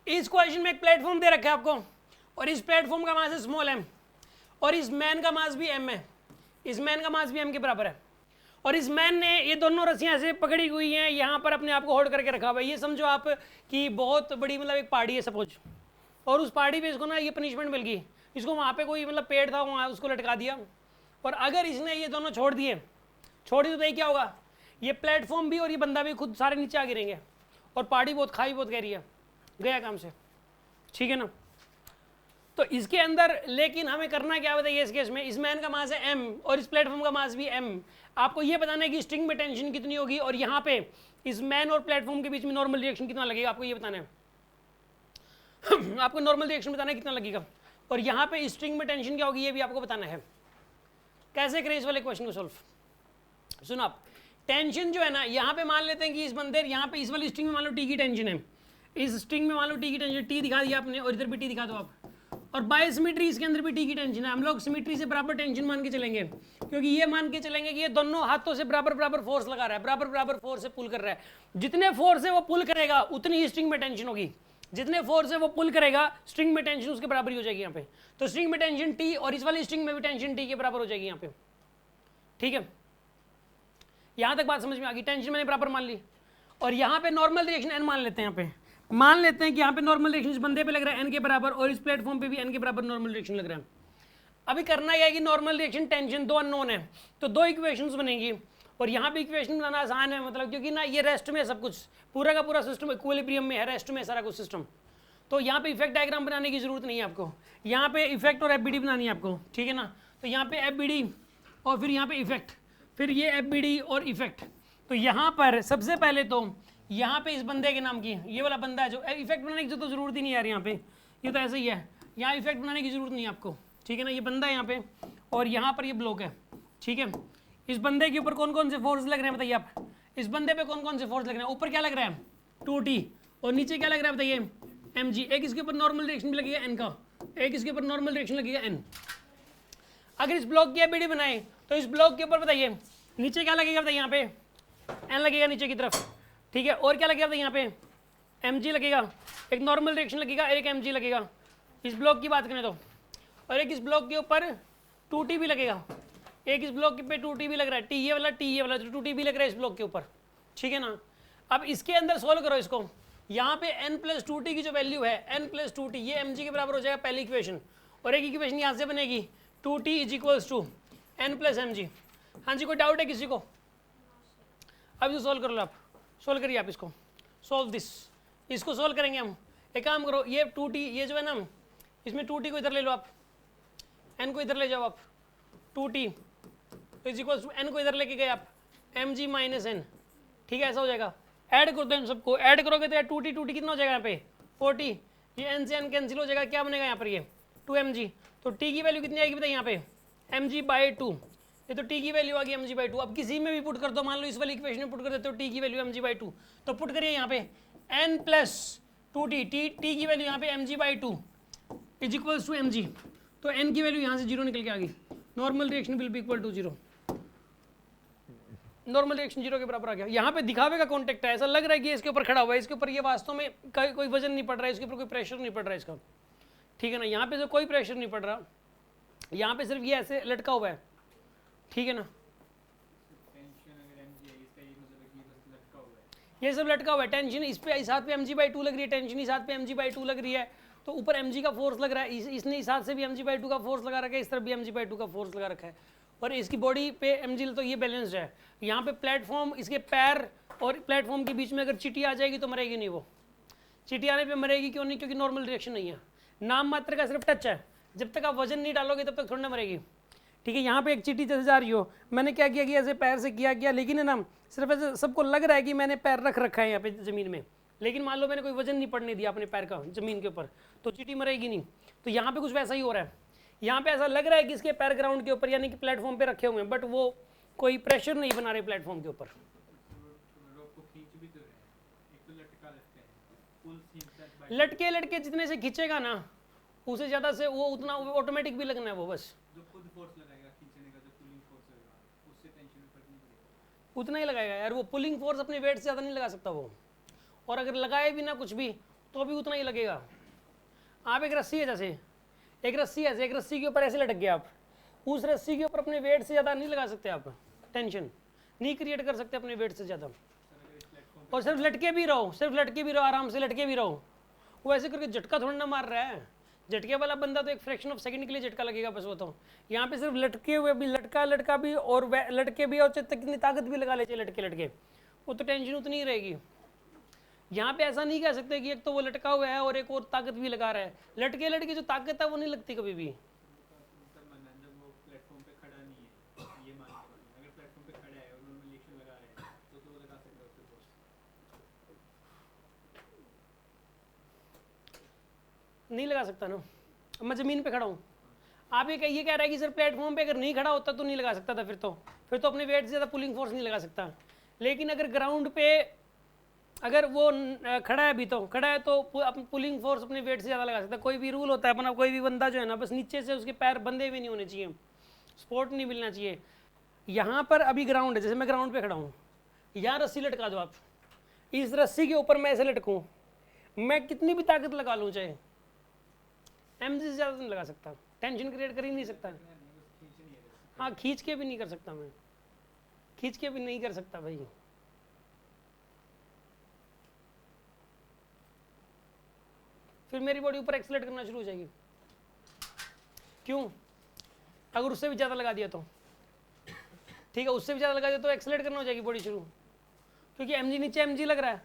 इस क्वेश्चन में एक प्लेटफॉर्म दे रखा है आपको, और इस प्लेटफॉर्म का मास है स्मॉल m, और इस मैन का मास भी m है, इस मैन का मास भी m के बराबर है, और इस मैन ने ये दोनों रस्सियां ऐसे पकड़ी हुई हैं, यहाँ पर अपने आप को होल्ड करके रखा हुआ है। ये समझो आप कि बहुत बड़ी मतलब एक पहाड़ी है सपोज, और उस पहाड़ी पे इसको ना ये पनिशमेंट मिल गई, इसको वहाँ पे कोई मतलब पेड़ था वहाँ उसको लटका दिया, और अगर इसने ये दोनों छोड़ दिए तो ये क्या होगा, ये प्लेटफॉर्म भी और ये बंदा भी खुद सारे नीचे आ गिरेंगे, और पहाड़ी बहुत खाई बहुत गहरी है, गया काम से, ठीक है ना। तो इसके अंदर लेकिन हमें करना क्या बताइए इस केस में, इस मैन का मास है m और इस प्लेटफॉर्म का मास भी m, आपको ये बताना है कि स्ट्रिंग में टेंशन कितनी होगी, और यहाँ पे इस मैन और प्लेटफॉर्म के बीच में नॉर्मल रिएक्शन कितना लगेगा, आपको ये बताना है आपको नॉर्मल रिएक्शन बताना है कितना लगेगा, और यहाँ पे स्ट्रिंग में टेंशन क्या होगी ये भी आपको बताना है। कैसे करें इस वाले क्वेश्चन को सॉल्व, सुनो आप, टेंशन जो है ना, यहाँ पे मान लेते हैं कि इस बंदे यहाँ पे इस वाली स्ट्रिंग में मान लो टी की टेंशन है, इस स्ट्रिंग में मान लो टी की टेंशन, टी दिखा दिया आपने, और इधर भी टी दिखा दो आप, और बाय सिमेट्री इसके अंदर भी टी की टेंशन है। हम लोग सिमेट्री से बराबर टेंशन मान के चलेंगे, क्योंकि ये मान के चलेंगे कि ये दोनों हाथों से बराबर बराबर फोर्स लगा रहा है, बराबर बराबर फोर्स से पुल कर रहा है, जितने फोर्स से वो पुल करेगा उतनी ही स्ट्रिंग में टेंशन होगी, जितने फोर्स से वो पुल करेगा स्ट्रिंग में टेंशन उसके बराबर ही हो जाएगी यहाँ पे। तो स्ट्रिंग में टेंशन टी, और इस वाली स्ट्रिंग में भी टेंशन टी के बराबर हो जाएगी यहाँ पे, ठीक है। यहाँ तक बात समझ में आ गई, टेंशन मैंने बराबर मान ली, और यहाँ पे नॉर्मल रिएक्शन एन मान लेते हैं, यहाँ पे मान लेते हैं कि यहाँ पे नॉर्मल रिएक्शन इस बंदे पे लग रहा है एन के बराबर, और इस प्लेटफॉर्म पे भी एन के बराबर नॉर्मल रिएक्शन लग रहा है। अभी करना यह है कि नॉर्मल रिएक्शन टेंशन दो अननोन है, तो दो इक्वेशंस बनेंगी, और यहाँ पे इक्वेशन बनाना आसान है, मतलब क्योंकि ना ये रेस्ट में सब कुछ पूरा का पूरा सिस्टम इक्विलिब्रियम में है, रेस्ट में सारा कुछ सिस्टम, तो यहाँ पे इफेक्ट डायग्राम बनाने की जरूरत नहीं है आपको, यहाँ पे इफेक्ट और एफबीडी बनानी है आपको, ठीक है ना। तो यहाँ पे एफबीडी और फिर यहाँ पे इफेक्ट, फिर ये एफबीडी और इफेक्ट। तो यहाँ पर सबसे पहले तो यहाँ पे इस बंदे के नाम की, ये वाला बंदा है जो इफेक्ट बनाने की तो जरूरत ही नहीं यार, यहाँ पे ये तो ऐसे ही है, यहाँ इफेक्ट बनाने की जरूरत नहीं है आपको, ठीक है ना। ये बंदा है यहाँ पे, और यहाँ पर ये ब्लॉक है, ठीक है। इस बंदे के ऊपर कौन कौन से फोर्स लग रहे हैं बताइए आप, इस बंदे पे कौन कौन से फोर्स लग रहे हैं, ऊपर क्या लग रहा है 2T, और नीचे क्या लग रहा है बताइए mg, एक इसके ऊपर नॉर्मल रिएक्शन भी लगेगा n का, एक इसके ऊपर नॉर्मल रिएक्शन लगेगा n। अगर इस ब्लॉक की एफबीडी बनाए तो इस ब्लॉक के ऊपर बताइए नीचे क्या लगेगा बताइए, यहाँ पे n लगेगा नीचे की तरफ, ठीक है, और क्या लगेगा बताइए यहाँ पे mg लगेगा, एक नॉर्मल रिएक्शन लगेगा, एक mg लगेगा इस ब्लॉक की बात करें तो, और एक इस ब्लॉक के ऊपर 2T भी लगेगा, एक इस ब्लॉक पे 2T भी लग रहा है, टी ये वाला 2T भी लग रहा है इस ब्लॉक के ऊपर, ठीक है ना। अब इसके अंदर सोल्व करो इसको, यहाँ पे n+2T की जो वैल्यू है n+2T ये mg के बराबर हो जाएगा पहली इक्वेशन, और एक इक्वेशन यहाँ से बनेगी 2T = n+mg। हाँ जी, कोई डाउट है किसी को? अब इसको सोल्व कर लो, आप सोल्व करिए, आप इसको सोल्व दिस, इसको सोल्व करेंगे हम। एक काम करो, ये 2T ये जो है ना, इसमें 2T को इधर ले लो आप, n को इधर ले जाओ आप, 2T = n को इधर लेके गए आप, mg - n, ठीक है, ऐसा हो जाएगा। ऐड कर दो इन सबको, ऐड करोगे तो 2T कितना हो जाएगा यहाँ पे 40, ये n से n कैंसिल हो जाएगा, क्या बनेगा यहाँ पर ये 2mg, तो t की वैल्यू कितनी आएगी बताइए यहाँ पे mg/2, ये तो t की वैल्यू आ गई mg/2। अब किसी में भी पुट कर दो, मान लो इस वाली इक्वेशन में पुट कर देते हो t की वैल्यू mg/2, तो पुट करिए यहाँ पे n+2t, t की वैल्यू यहाँ पे mg/2 = mg, तो n की वैल्यू यहाँ से 0 निकल के आ गई, normal reaction will be equal to 0, normal reaction 0 के बराबर आ गया। यहाँ पे दिखावे का कॉन्टेक्ट है, ऐसा लग रहा है कि इसके ऊपर खड़ा हुआ है, इसके ऊपर ये वास्तव में कोई वजन नहीं पड़ रहा है, इसके ऊपर कोई प्रेशर नहीं पड़ रहा है इसका, ठीक है ना। यहाँ पे से कोई प्रेशर नहीं पड़ रहा, यहाँ पे सिर्फ ये ऐसे लटका हुआ है, ठीक है ना, ये सब लटका हुआ है। टेंशन इस पे इस हाथ पे mg/2 लग रही है, टेंशन इस हाथ पे mg/2 लग रही है, तो ऊपर mg का फोर्स लग रहा है, इसने इस हाथ से भी mg/2 का फोर्स लगा रखा है, इस तरफ भी mg/2 का फोर्स लगा रखा है, और इसकी बॉडी पे mg, तो ये बैलेंस्ड है। यहाँ पे प्लेटफॉर्म, इसके पैर और प्लेटफॉर्म के बीच में अगर चींटी आ जाएगी तो मरेगी नहीं, वो चींटी आने पे मरेगी क्यों नहीं, क्योंकि नॉर्मल रिएक्शन नहीं है, नाम मात्र का सिर्फ टच है, जब तक आप वजन नहीं डालोगे तब तक थोड़ी ना मरेगी, ठीक है। यहाँ पे एक चींटी जैसे जा रही हो, मैंने क्या किया कि ऐसे पैर से किया, लेकिन है ना सिर्फ ऐसे सबको लग रहा है कि मैंने पैर रख रखा है यहाँ पे ज़मीन में, लेकिन मान लो मैंने कोई वजन नहीं पड़ने दिया अपने पैर का ज़मीन के ऊपर, तो चींटी मरेगी नहीं। तो यहाँ पे कुछ वैसा ही हो रहा है, यहाँ पे ऐसा लग रहा है कि इसके पैर ग्राउंड के ऊपर यानी कि प्लेटफॉर्म पे रखे हुए हैं, बट वो कोई प्रेशर नहीं बना रहे प्लेटफॉर्म के ऊपर। लटके लटके जितने से खींचेगा ना, उससे ज़्यादा से वो उतना ऑटोमेटिक भी लगना है, वो बस उतना ही लगाएगा यार, वो पुलिंग फोर्स अपने वेट से ज़्यादा नहीं लगा सकता वो, और अगर लगाए भी ना कुछ भी तो भी उतना ही लगेगा। आप एक रस्सी है, जैसे एक रस्सी है, एक रस्सी के ऊपर ऐसे लटक गए आप, उस रस्सी के ऊपर अपने वेट से ज़्यादा नहीं लगा सकते आप, टेंशन नहीं क्रिएट कर सकते अपने वेट से ज़्यादा। और सिर्फ लटके भी रहो, सिर्फ लटके भी रहो, आराम से लटके भी रहो, वो ऐसे करके झटका थोड़ा ना मार रहा है। झटके वाला बंदा तो एक फ्रैक्शन ऑफ सेकंड के लिए झटका लगेगा बस। वो तो यहाँ पे सिर्फ लटके हुए भी, लटका भी और लटके भी, और कितनी ताकत भी लगा ले चाहिए लटके, वो तो टेंशन उतनी ही रहेगी। यहाँ पे ऐसा नहीं कह सकते कि एक तो वो लटका हुआ है और एक और ताकत भी लगा रहा है। लटके जो ताकत है वो नहीं लगती कभी भी। नहीं लगा सकता ना, अब मैं ज़मीन पे खड़ा हूँ, आप ये कह रहा है कि सर प्लेटफॉर्म पे अगर नहीं खड़ा होता तो नहीं लगा सकता था, फिर तो अपने वेट से ज़्यादा पुलिंग फोर्स नहीं लगा सकता। लेकिन अगर ग्राउंड पे अगर वो खड़ा है, अभी तो खड़ा है, तो पुलिंग फोर्स अपने वेट से ज़्यादा लगा सकता है। कोई भी रूल होता है अपना, कोई भी बंदा जो है ना, बस नीचे से उसके पैर बंधे हुए नहीं होने चाहिए, सपोर्ट नहीं मिलना चाहिए। यहाँ पर अभी ग्राउंड है, जैसे मैं ग्राउंड पे खड़ा हूँ, यहाँ रस्सी लटका दो आप, इस रस्सी के ऊपर मैं ऐसे लटकूँ, मैं कितनी भी ताकत लगा लूँ, चाहे एमजी से ज़्यादा नहीं लगा सकता, टेंशन क्रिएट कर ही नहीं सकता। हाँ, खींच के भी नहीं कर सकता, मैं खींच के भी नहीं कर सकता भाई। फिर मेरी बॉडी ऊपर एक्सलेट करना शुरू हो जाएगी। क्यों? अगर उससे भी ज़्यादा लगा दिया तो ठीक है, उससे भी ज़्यादा लगा दिया तो एक्सलेट करना हो जाएगी बॉडी शुरू, क्योंकि एमजी नीचे एमजी लग रहा है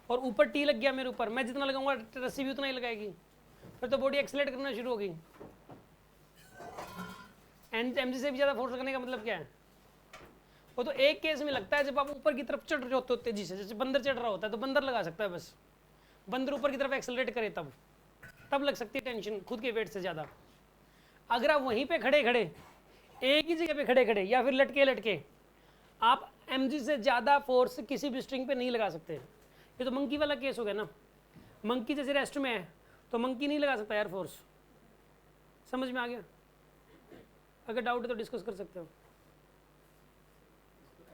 और ऊपर टी लग गया मेरे ऊपर। मैं जितना लगाऊंगा रस्सी भी उतना ही लगाएगी, फिर तो बॉडी एक्सलेट करना शुरू हो गई। एमजी से भी ज़्यादा फोर्स लगने का मतलब क्या है? वो तो एक केस में लगता है जब आप ऊपर की तरफ चढ़ रहे होते हो तेजी से, जैसे बंदर चढ़ रहा होता है तो बंदर लगा सकता है, बस बंदर ऊपर की तरफ एक्सेलरेट करे तब लग सकती है टेंशन खुद के वेट से ज़्यादा। अगर आप वहीं पे खड़े खड़े, एक ही जगह पे खड़े खड़े या फिर लटके आप एमजी से ज़्यादा फोर्स किसी भी स्ट्रिंग पे नहीं लगा सकते। ये तो मंकी वाला केस हो गया ना, मंकी जैसे रेस्ट में है तो मंकी नहीं लगा सकता यार फोर्स। समझ में आ गया? अगर डाउट है तो डिस्कस कर सकते हो।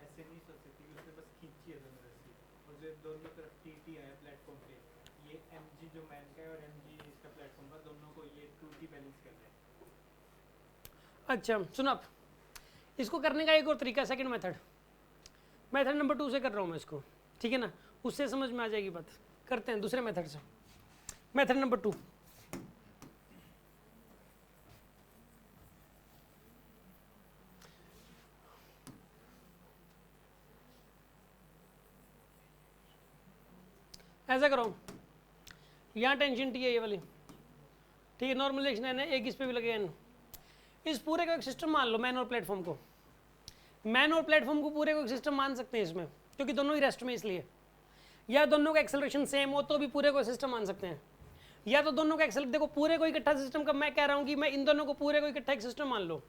ऐसे नहीं सोच सकती कि उसने बस खींची है दोनों रस्सी, और जो दोनों तरफ टीटी है प्लेटफॉर्म पे, ये एमजी जो मैन का है और एमजी इसका प्लेटफॉर्म का, दोनों को ये 2T बैलेंस कर रहे हैं। अच्छा सुनो, आप इसको करने का एक और तरीका, सेकंड मेथड नंबर 2 से कर रहा हूँ मैं इसको, ठीक है ना, उससे समझ में आ जाएगी बात। करते हैं दूसरे मेथड से, मेथड नंबर 2। ऐसा करो, यहाँ टेंशन टी है ये वाली, ठीक है, नॉर्मलाइजेशन है, एक इस पे भी लगे एन। इस पूरे का एक सिस्टम मान लो, मैन और प्लेटफॉर्म को, मैन और प्लेटफॉर्म को पूरे को एक सिस्टम मान सकते हैं इसमें, क्योंकि दोनों ही रेस्ट में, इसलिए या दोनों का एक्सेलरेशन सेम हो तो भी पूरे को सिस्टम मान सकते हैं, या तो दोनों का एक्सेलरेशन, देखो पूरे को इकट्ठा सिस्टम कब मैं कह रहा हूँ कि मैं इन दोनों को पूरे को इकट्ठा एक सिस्टम मान लो।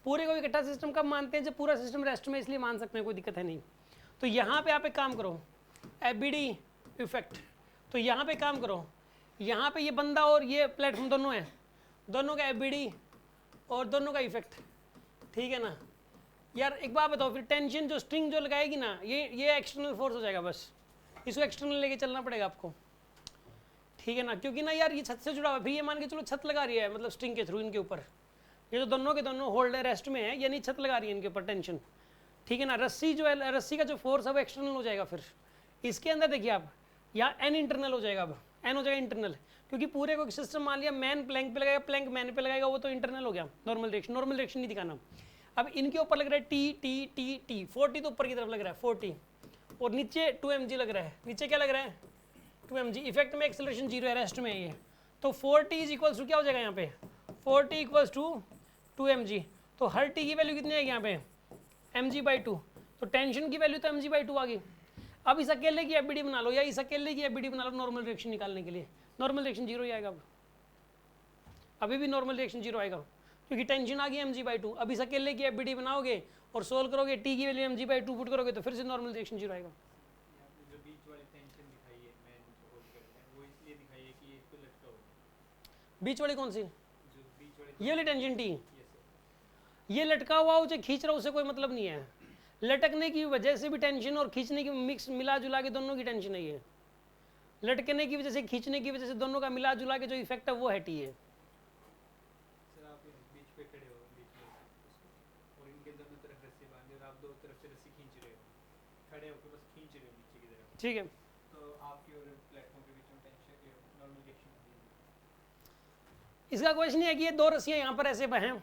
पूरे को इकट्ठा सिस्टम कब मानते हैं? जब पूरा सिस्टम रेस्ट में, इसलिए मान सकते हैं, कोई दिक्कत है नहीं। तो यहाँ पे आप एक काम करो, एबीडी इफेक्ट, तो यहाँ पे काम करो, यहाँ पे ये बंदा और ये प्लेटफॉर्म दोनों है, दोनों का एबीडी और दोनों का इफेक्ट, ठीक है ना यार। एक बात बताओ, फिर टेंशन जो स्ट्रिंग जो लगाएगी ना, ये एक्सटर्नल फोर्स हो जाएगा, बस इसको एक्सटर्नल लेके चलना पड़ेगा आपको, ठीक है ना, क्योंकि ना यार ये छत से जुड़ा हुआ है। फिर ये मान के चलो छत लगा रही है, मतलब स्ट्रिंग के थ्रू इनके ऊपर, ये तो दोनों के दोनों होल्ड रेस्ट में है, यानी छत लगा रही है इनके ऊपर टेंशन, ठीक है ना। रस्सी जो है, रस्सी का जो फोर्स है वो एक्सटर्नल हो जाएगा। फिर इसके अंदर देखिए आप, यहाँ एन इंटरनल हो जाएगा, अब एन हो जाएगा इंटरनल, क्योंकि पूरे को सिस्टम मान लिया, मैन प्लैंक पे लगाएगा, प्लैंक मैन पे लगाएगा, वो तो इंटरनल हो गया। नॉर्मल डायरेक्शन नहीं दिखाना। अब इनके ऊपर लग रहा है टी टी टी टी, 40 तो ऊपर की तरफ लग रहा है 40, और नीचे 2 mg लग रहा है। नीचे क्या लग रहा है? 2 mg। इफेक्ट में एक्सेलरेशन 0 है, रेस्ट में है ये, तो 40 इज इक्वल्स टू क्या हो जाएगा यहाँ पे? 40 इक्वल्स टू 2 mg। तो हर टी की वैल्यू कितनी आएगी यहाँ पे? mg/2। तो टेंशन की वैल्यू तो mg/2 आ गई। अब इस अकेले की एबीडी बना लो, या इस अकेले की एबीडी बना लो नॉर्मल रिएक्शन निकालने के लिए। नॉर्मल रिएक्शन 0 ही आएगा, अभी भी नॉर्मल रिएक्शन 0 आएगा, क्योंकि टेंशन आ गई mg/2। अब इस अकेले की एबीडी बनाओगे और सोल्व करोगे, टी की वैल्यू mg/2 पुट करोगे तो फिर से नॉर्मल रिएक्शन 0 आएगा। जो बीच वाली टेंशन दिखाई है, मैन जो होल्ड करते हैं, वो इसलिए दिखाई है कि ये इसको लटका हो। बीच वाली कौन सी? जो बीच वाली, ये वाली टेंशन टी, ये सर, ये लटका हुआ उसे खींच रहा, उससे कोई मतलब नहीं है। लटकने की वजह से भी टेंशन और खींचने की मिक्स मिला जुला के दोनों की टेंशन है ये। लटकने की वजह से, खींचने की वजह से, दोनों का मिला जुला के जो इफेक्ट है वो है टी है। सर आप बीच पे खड़े हो, बीच में और इनके दोनों तरफ रस्सी बांधे और आप दो तरफ से रस्सी खींच रहे हो, खड़े होकर बस खींच रहे हो नीचे की तरफ, ठीक है, तो आपकी और प्लेटफॉर्म के बीच में टेंशन नॉर्मल रिएक्शन होती है। इसका क्वेश्चन है कि ये दो रस्सियाँ यहाँ पर ऐसे हैं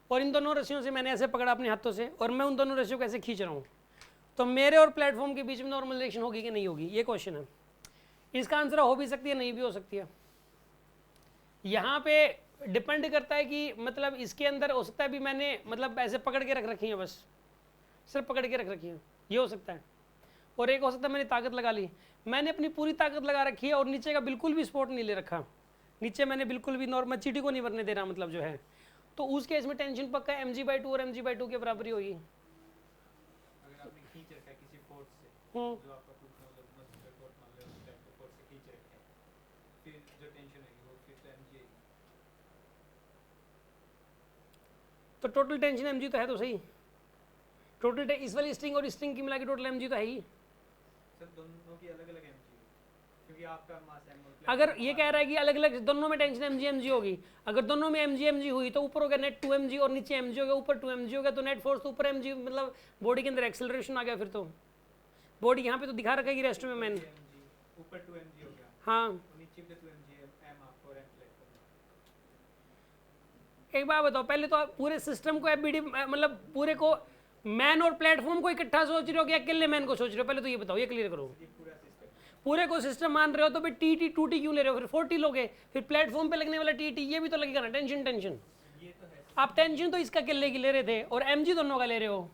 और इन दोनों रस्सियों से मैंने ऐसे पकड़ा अपने हाथों से और मैं उन दोनों रस्सियों को ऐसे खींच रहा हूँ, तो मेरे और प्लेटफॉर्म के बीच में नॉर्मल रिएक्शन होगी कि नहीं होगी, ये क्वेश्चन है। इसका आंसर हो भी सकती है, नहीं भी हो सकती है। यहाँ पे डिपेंड करता है कि मतलब इसके अंदर हो सकता है भी मैंने मतलब ऐसे पकड़ के रख रखी है, बस सिर्फ पकड़ के रख रखी है, ये हो सकता है। और एक हो सकता है मैंने ताकत लगा ली, मैंने अपनी पूरी ताकत लगा रखी है और नीचे का बिल्कुल भी सपोर्ट नहीं ले रखा, नीचे मैंने बिल्कुल भी नॉर्मल चीटी को नहीं भरने दे रहा, मतलब जो है, तो उस केस में टेंशन पक्का mg/2 और mg/2 के बराबर ही होगी। अगर आपने खींच रखा है किसी फोर्स से, जो आपका कुछ मतलब मसल फोर्स मान लो उस टाइप का फोर्स से खींच रखा है, फिर जो टेंशन है वो फिर तो mg, तो टोटल टेंशन mg तो है, तो सही, टोटल इस वाली स्ट्रिंग और स्ट्रिंग की मिला के टोटल mg तो है ही। सर दोनों की अलग अलग mg, क्योंकि आपका मास m अगर ये कह रहा है कि अलग अलग दोनों में टेंशन mg होगी, अगर दोनों में mg हुई तो ऊपर हो गया नेट 2mg और नीचे mg हो गया, ऊपर 2mg हो गया, तो नेट फोर्स तो ऊपर mg, मतलब बॉडी के अंदर एक्सेलरेशन आ गया। फिर तो बॉडी यहाँ पे तो दिखा रखा है कि रेस्ट में मैंने, ऊपर 2mg हो गया, हाँ। नीचे पे 2mg m आपको और m प्लेटफॉर्म। एक बात बताओ, पहले तो आप पूरे सिस्टम को एफबीडी मतलब पूरे को मैन और प्लेटफॉर्म को इकट्ठा सोच रहे हो कि अकेले मैन को सोच रहे हो, पहले तो ये बताओ, ये क्लियर करो। पूरे को सिस्टम मान रहे हो तो फिर टी 2t क्यों ले रहे हो, फिर 40 लोगे, फिर प्लेटफॉर्म पे लगने वाला टी ये भी तो लगेगा ना, टेंशन टेंशन। आप टेंशन तो इसका अकेले की ले रहे थे और mg दोनों का ले रहे हो।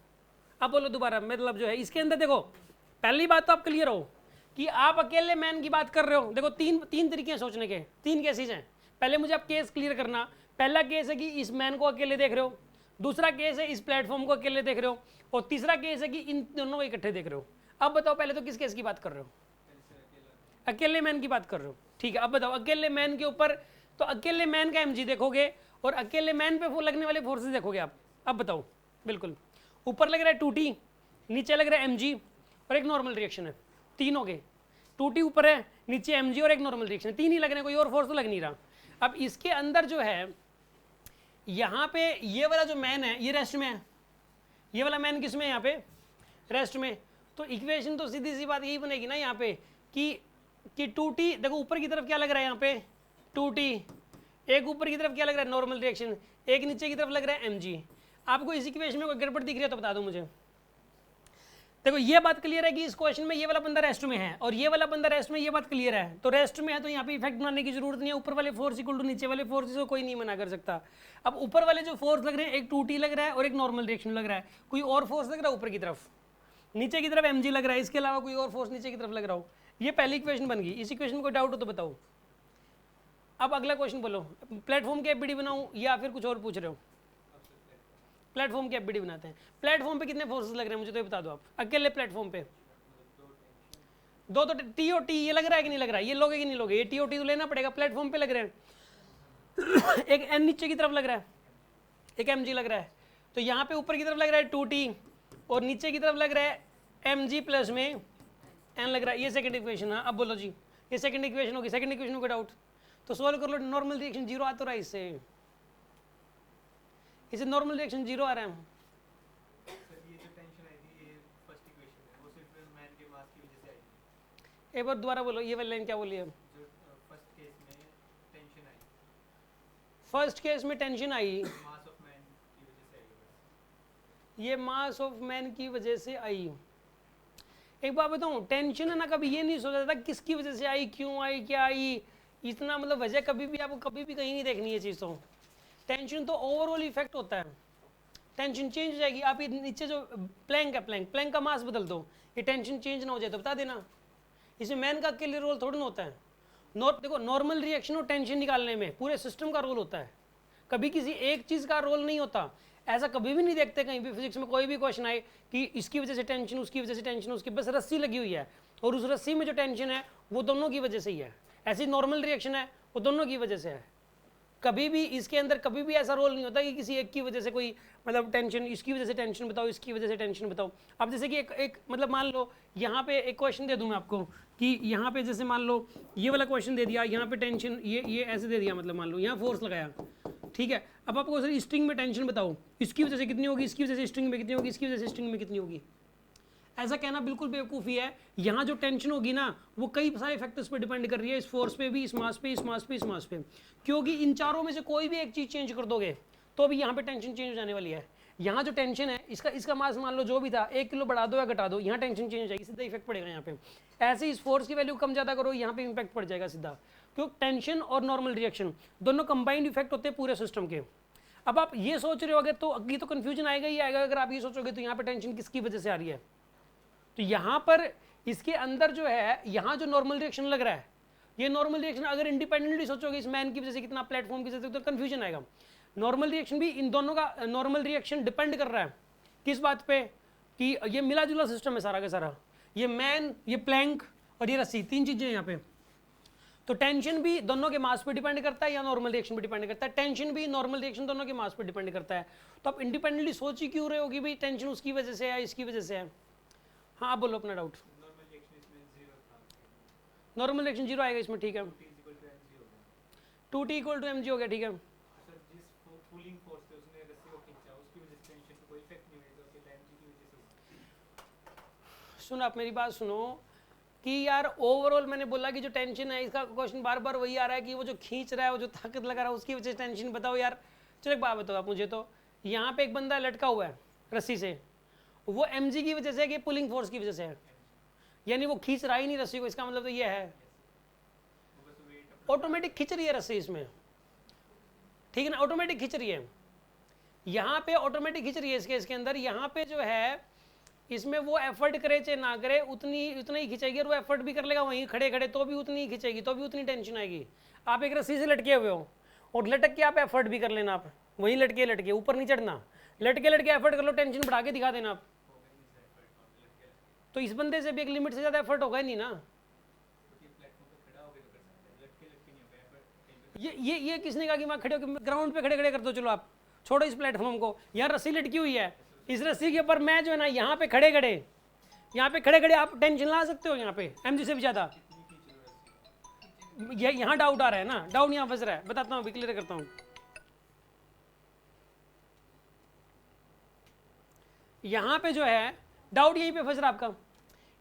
अब बोलो दोबारा, मतलब जो है इसके अंदर देखो, पहली बात तो आप क्लियर हो कि आप अकेले मैन की बात कर रहे हो। देखो तीन तरीके हैं सोचने के, तीन केसेज हैं। पहले मुझे आप केस क्लियर करना, पहला केस है कि इस मैन को अकेले देख रहे हो, दूसरा केस है इस प्लेटफॉर्म को अकेले देख रहे हो, और तीसरा केस है कि इन दोनों को इकट्ठे देख रहे हो। अब बताओ पहले तो किस केस की बात कर रहे हो, अकेले मैन की बात कर रहे हो, ठीक है। अब बताओ अकेले मैन के ऊपर, तो अकेले मैन का mg देखोगे और अकेले मैन पे लगने वाले फोर्सेस देखोगे आप। अब बताओ, बिल्कुल ऊपर लग रहा है 2t, नीचे लग रहा है mg और एक नॉर्मल रिएक्शन है, तीन हो गए। 2t ऊपर है, नीचे mg और एक नॉर्मल रिएक्शन है, तीन ही लग रहे हैं, कोई और फोर्स तो लग नहीं रहा। अब इसके अंदर जो है यहाँ पे ये वाला जो मैन है ये रेस्ट में है, ये वाला मैन किस में है, यहाँ पे रेस्ट में। तो इक्वेशन तो सीधी सी बात यही बनेगी ना यहाँ पे कि 2t, देखो ऊपर की तरफ क्या लग रहा है यहाँ पे 2t, एक ऊपर की तरफ क्या लग रहा है नॉर्मल रिएक्शन, एक नीचे की तरफ लग रहा है mg। आपको इस इक्वेशन में कोई गड़बड़ दिख रही है तो बता दो मुझे। देखो ये बात क्लियर है कि इस क्वेश्चन में ये वाला बंदा रेस्ट में है और ये वाला बंदा रेस्ट में, ये बात क्लियर है। तो रेस्ट में है तो यहाँ पे इफेक्ट बनाने की जरूरत नहीं है, ऊपर वाले फोर्स इक्वल टू नीचे वाले फोर्स को कोई नहीं मना कर सकता। अब ऊपर वाले जो फोर्स लग रहे हैं, एक 2t लग रहा है और एक नॉर्मल रिएक्शन लग रहा है, कोई और फोर्स लग रहा है ऊपर की तरफ, नीचे की तरफ mg लग रहा है, इसके अलावा कोई और फोर्स नीचे की तरफ लग रहा हो। ये पहली इक्वेशन बन गई। इस इक्वेशन में कोई डाउट हो तो बताओ। अब अगला क्वेश्चन बोलो, प्लेटफॉर्म की एफबीडी बनाऊं या फिर कुछ और पूछ रहे हो? प्लेटफॉर्म की एफबीडी बनाते हैं। प्लेटफॉर्म पे कितने फोर्सेस लग रहे हैं मुझे तो ये बता दो आप, अकेले प्लेटफॉर्म पे। दो तो टी और टी ये लग रहा है कि नहीं लग रहा है, ये लोगे कि नहीं लोगे, ये टी और टी तो लेना पड़ेगा, प्लेटफॉर्म पे लग रहे हैं। एक एन नीचे की तरफ लग रहा है, एक mg लग रहा है, तो यहाँ पे ऊपर की तरफ लग रहा है 2t और नीचे की तरफ लग रहा है mg प्लस में n लग रहा है। ये सेकंड इक्वेशन है। अब बोलो जी, ये सेकंड इक्वेशन होगी, सेकंड इक्वेशन को डाउट तो सॉल्व कर लो। नॉर्मल रिएक्शन जीरो आ तो रहा है इससे नॉर्मल रिएक्शन जीरो आ रहा है। सर ये जो टेंशन आई थी, ये फर्स्ट इक्वेशन है, वो सिर्फ मैन के मास की वजह से आई थी। एक बार दोबारा बोलो, ये वाली लाइन क्या बोली है? जो फर्स्ट केस में टेंशन आई, फर्स्ट केस में tension I, mass of man की वजह से आई। ये मास ऑफ मैन की वजह से आई। एक बात बताऊं, टेंशन है ना, कभी ये नहीं सोचा जाता किसकी वजह से आई, क्यों आई, क्या आई, इतना मतलब वजह कभी भी आपको कभी भी कहीं नहीं देखनी है चीज़। तो टेंशन तो ओवरऑल इफेक्ट होता है, टेंशन चेंज हो जाएगी। आप ये नीचे जो प्लैंक है, प्लैंक का मास बदल दो, ये टेंशन चेंज ना हो जाए तो बता देना। इसमें मैन का अकेले रोल थोड़ा ना होता है। देखो नॉर्मल रिएक्शन और टेंशन निकालने में पूरे सिस्टम का रोल होता है, कभी किसी एक चीज़ का रोल नहीं होता। ऐसा कभी भी नहीं देखते कहीं भी फिजिक्स में कोई भी क्वेश्चन आए कि इसकी वजह से टेंशन, उसकी वजह से टेंशन, उसकी बस रस्सी लगी हुई है और उस रस्सी में जो टेंशन है वो दोनों की वजह से ही है। ऐसी नॉर्मल रिएक्शन है वो दोनों की वजह से है। कभी भी इसके अंदर कभी भी ऐसा रोल नहीं होता कि किसी एक की वजह से कोई मतलब टेंशन, इसकी वजह से टेंशन बताओ, इसकी वजह से टेंशन बताओ। अब जैसे कि एक मतलब मान लो यहाँ पे एक क्वेश्चन दे दूँ मैं आपको कि यहाँ पे जैसे मान लो ये वाला क्वेश्चन दे दिया, यहाँ पे टेंशन ये ऐसे दे दिया, मतलब मान लो यहाँ फोर्स लगाया, ठीक है। अब आपको सर स्ट्रिंग में टेंशन बताओ, इसकी वजह से कितनी होगी, इसकी वजह से स्ट्रिंग में कितनी होगी, इसकी वजह से स्ट्रिंग में कितनी होगी। ऐसा कहना बिल्कुल बेवकूफ़ी है। यहाँ जो टेंशन होगी ना वो कई सारे फैक्टर्स पे डिपेंड कर रही है, इस फोर्स पे भी, इस मास पे, इस मास पे, इस मास पे, क्योंकि इन चारों में से कोई भी एक चीज़ चेंज कर दोगे तो अभी यहाँ पे टेंशन चेंज हो जाने वाली है। यहाँ जो टेंशन है इसका मास मान लो जो भी था 1 किलो बढ़ा दो या घटा दो, यहाँ टेंशन चेंज हो जाएगी, सीधा इफेक्ट पड़ेगा यहाँ पे। ऐसे इस फोर्स की वैल्यू कम ज़्यादा करो, यहाँ पे इम्पैक्ट पड़ जाएगा सीधा, क्योंकि टेंशन और नॉर्मल रिएक्शन दोनों कंबाइंड इफेक्ट होते हैं पूरे सिस्टम के। अब आप ये सोच रहे होगे तो ये तो कन्फ्यूजन आएगा ही आएगा। अगर आप ये सोचोगे तो यहाँ पे टेंशन किसकी वजह से आ रही है, तो यहाँ पर इसके अंदर जो है यहाँ जो नॉर्मल रिएक्शन लग रहा है, ये नॉर्मल रिएक्शन अगर इंडिपेंडेंटली सोचोगे इस मैन की वजह से कितना, प्लेटफॉर्म की वजह से, तो कन्फ्यूजन आएगा। नॉर्मल रिएक्शन भी, इन दोनों का नॉर्मल रिएक्शन डिपेंड कर रहा है किस बात पे, कि ये मिला जुला सिस्टम है सारा का सारा, ये मैन, ये प्लैंक और ये रस्सी, 3 चीजें यहाँ पे। तो टेंशन भी दोनों के मास पे डिपेंड करता है या नॉर्मल रिएक्शन पे डिपेंड करता है, टेंशन भी नॉर्मल रिएक्शन दोनों के मास पे डिपेंड करता है। तो आप इंडिपेंडेंटली सोच ही क्यों रहे हो कि भाई टेंशन उसकी वजह से है, इसकी वजह से है। हाँ आप बोलो अपना डाउट। नॉर्मल रिएक्शन 0 आएगा इसमें, ठीक है। 2T इक्वल टू mg हो गया, ठीक है। सुनो आप मेरी बात सुनो कि यार ओवरऑल मैंने बोला कि जो टेंशन है, इसका क्वेश्चन बार बार वही आ रहा है कि वो जो खींच रहा है, वो जो ताकत लगा रहा है, उसकी वजह से टेंशन। बताओ यार, चलो एक बात बताओ आप मुझे, तो यहाँ पे एक बंदा लटका हुआ है रस्सी से, वो mg की वजह से है कि पुलिंग फोर्स की वजह से है, यानी वो खींच रहा ही नहीं रस्सी को, इसका मतलब तो ये है ऑटोमेटिक खींच रही है रस्सी इसमें, ठीक है ना, ऑटोमेटिक खींच रही है। यहाँ पे ऑटोमेटिक खींच रही है इसके अंदर, यहाँ पे जो है इसमें वो एफर्ट करे चाहे ना करे उतना ही खींचेगी, और वो एफर्ट भी कर लेगा वहीं खड़े खड़े तो भी उतनी ही खींचेगी, तो भी उतनी टेंशन आएगी। आप एक रस्सी से लटके हुए हो और लटक के आप एफर्ट भी कर लेना, आप वहीं लटके ऊपर नहीं चढ़ना, लटके एफर्ट कर लो, टेंशन बढ़ा के दिखा देना आप, तो इस बंदे से भी एक लिमिट से ज़्यादा एफर्ट होगा ही नहीं ना। ये किसने कहा कि मैं खड़े होकर ग्राउंड पे खड़े कर दो, चलो आप छोड़ो इस प्लेटफॉर्म को, यहाँ रस्सी लटकी हुई है, इस रस्सी के ऊपर मैं जो है ना यहाँ पे खड़े आप टेंशन ला सकते हो यहाँ पे mg से भी ज़्यादा। यहाँ डाउट आ रहा है ना, डाउट यहाँ फंस रहा है, बताता हूँ अभी क्लियर करता हूँ। यहाँ पे जो है डाउट यहीं पे फंस रहा है आपका,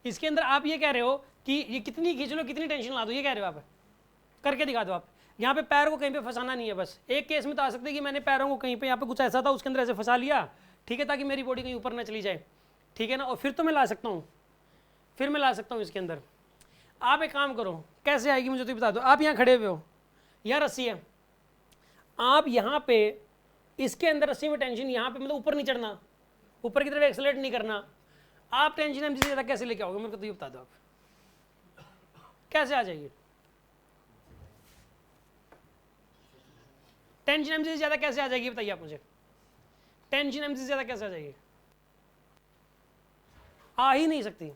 इसके अंदर आप ये कह रहे हो कि ये कितनी खींच लो, कितनी टेंशन ला दो, ये कह रहे हो आप, करके दिखा दो आप। यहाँ पे पैर को कहीं पे फंसाना नहीं है, बस एक केस में तो आ सकते हैं कि मैंने पैरों को कहीं पे, यहाँ पे कुछ ऐसा था उसके अंदर ऐसे फंसा लिया, ठीक है, ताकि मेरी बॉडी कहीं ऊपर ना चली जाए, ठीक है ना, और फिर तो मैं ला सकता हूँ, इसके अंदर। आप एक काम करो, कैसे आएगी मुझे तो बता दो। आप यहाँ खड़े हुए हो, यहाँ रस्सी है, आप यहाँ पे इसके अंदर रस्सी में टेंशन, यहाँ पे मतलब ऊपर नहीं चढ़ना, ऊपर की तरफ एक्सेलरेट नहीं करना, आप टेंशन mg से ज़्यादा कैसे लेके आओगे, मेरे को तो ये बता दो, आप कैसे आ जाएगी टेंशन mg से ज़्यादा कैसे आ जाएगी, बताइए आप मुझे, टेंशन mg से ज़्यादा कैसे आ जाएगी, आ ही नहीं सकती।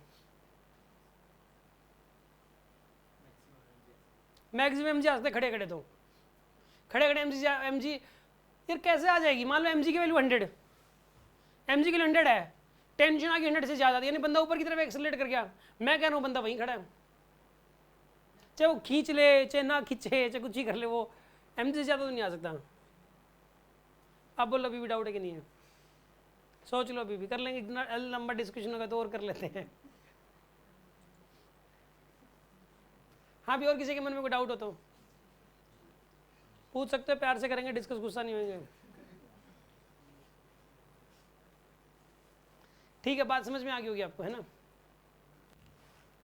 मैक्सिमम mg आ सकते खड़े तो खड़े mg यार कैसे आ जाएगी। मान लो mg की वैल्यू 100, mg की 100 है, टेंशन आ गई 100 से ज़्यादा, यानी बंदा ऊपर की तरफ एक्सेलरेट कर गया, मैं कह रहा हूँ बंदा वहीं खड़ा है, चाहे वो खींच ले चाहे ना खींचे चाहे कुछ ही कर ले, वो mg से ज़्यादा तो नहीं आ सकता। आप बोलो अभी भी डाउट है कि नहीं है, सोच लो, अभी भी कर लेंगे, इतना लंबा डिस्कशन होगा तो और कर लेते हैं। हाँ भी और किसी के मन में कोई डाउट हो तो पूछ सकते हो, प्यार से करेंगे डिस्कस, गुस्सा नहीं होंगे, ठीक है। बात समझ में आ गई होगी आपको, है ना।